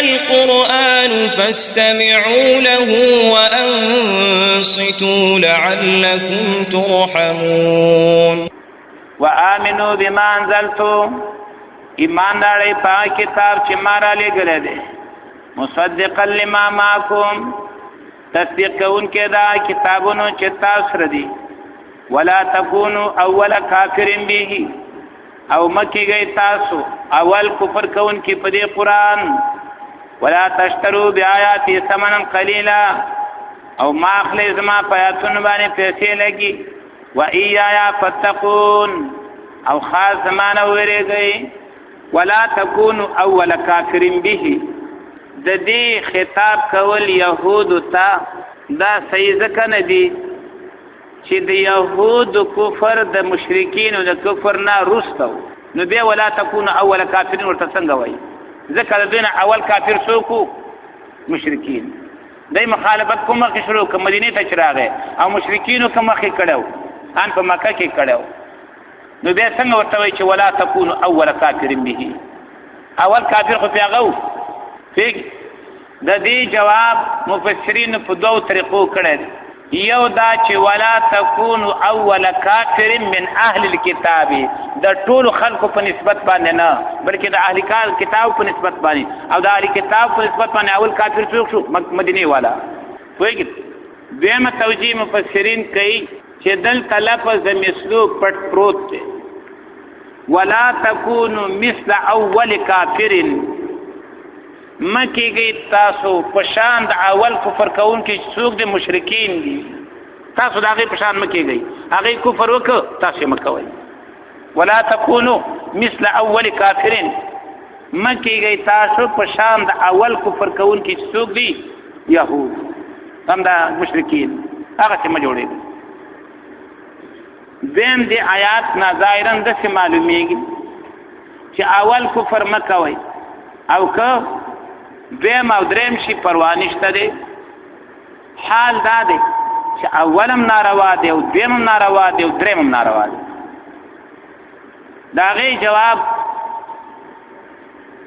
القرآن فاستمعوا له وأنصتوا لعلكم ترحمون. وآمنوا بما انزلتو، ایمان داڑی پاک کتاب چی مارا لے گلے دے، مصدقا لما معکم، تصدیق کون کے دا کتابونو چی تاثر دی، ولا تکونو اول کافر بیہی، او مکی گئی تاسو اول کفر کون کی پدی قرآن، ولا تشترو بی آیاتی ثمنا قلیلا، او ما اخلی زما پیاتون بانی پیسے لگی، و ایایا فتقون، او خاص زمانہ ویرے گئی. ولا تکونو اول کافر به، د دې خطاب کول یهودو ته دا صحیح ځکه نه دی چې د یهودو کفر د مشرکینو د کفر نه وروسته نو بیا ولا تکونو اول کافرین ورته څنګه وایي؟ ځکه د دوی نه اول کافر څوک؟ مشرکین. دی مخالفت کوم مخکې شروع که مدینې ته چې راغی او مشرکینو که مخکې کړی و ان په مکه کې کړی و، نو بیا څنګه ورته وایي چې ولا تکونو اول کافر به؟ اول کافر خو پې هغه و. د دې جواب مفسرینو په دوو طریقو کړی دی. یو دا چې ولا تکونو اول کافر من اهل الكتاب، د ټولو خلکو په نسبت باندې نه بلکې د اهل کتاب په نسبت باندې، او د اهل کتاب په نسبت باندې اول کافر څوک شو؟ مدینه والا. پوهېږئ. دویمه توجیه مفسرین کوي چې دلته لفظ د مثلو پټ پروت دی. ولا تکونو مثل اول کافر، مکی گئی تاسو پشان د اول کفر کون کی څوک د مشرکین دي، تاسو د هغې پشان مکی گئی، هغې کفر وکړه تاسو مکوئ. ولا تکونو مثل اول کافر، مکی گئی تاسو پشان د اول کفر کون کی څوک دي؟ یهود، هم د مشرکین، هغه څه مه جوړېږئ. دویم دی آیات نا ظاهرا داسې معلومیږي چې اول کفر مه کوئ، او که دویم او دریم شي پروا نشته دی. حال دا دی چې اولم ناروا دی او دویمم ناروا دی او دریمم ناروا دی. د هغې جواب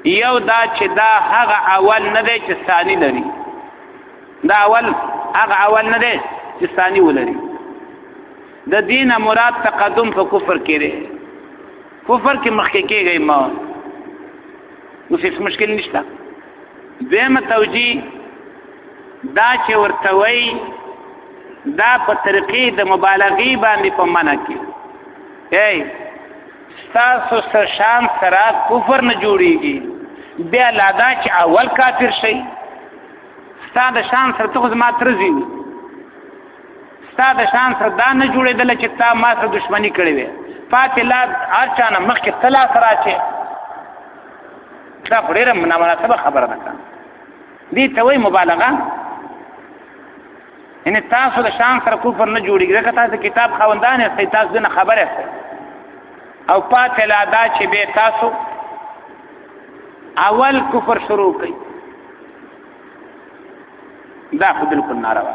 یو دا چې دا هغه اول نه دی چې ثاني لري، دا اول هغه اول نه دی چې ثاني ولري. د دین مراد تقدم په کفر کې دی، کفر کې مخکې کېږئ ما، اوس هیڅ مشکل نشته. دویمه توجیه دا چې ورته وایي دا په طریقې د مبالغې باندې په منع کې، ای ستاسو سره شان سره کفر نه جوړېږي، بیا لا دا چې اول کافر شئ. ستا د شان سره ته خو زما ترځي وي، ستا د شان سره دا نه جوړېدله چې تا ما سره دشمني کړې وې، پاتې لا هر چا نه مخکې ته لاس راچې. دا خو ډېره نامناسبه خبره ده که دې ته وایي مبالغه. یعنې تاسو د شان سره کفر نه جوړېږي، ځکه تاسو د کتاب خاوندان یاستئ، تاسو دې نه خبر یاستئ، او پاتې لا دا چې بیا تاسو اول کفر شروع کړئ، دا خو بلکل ناروا.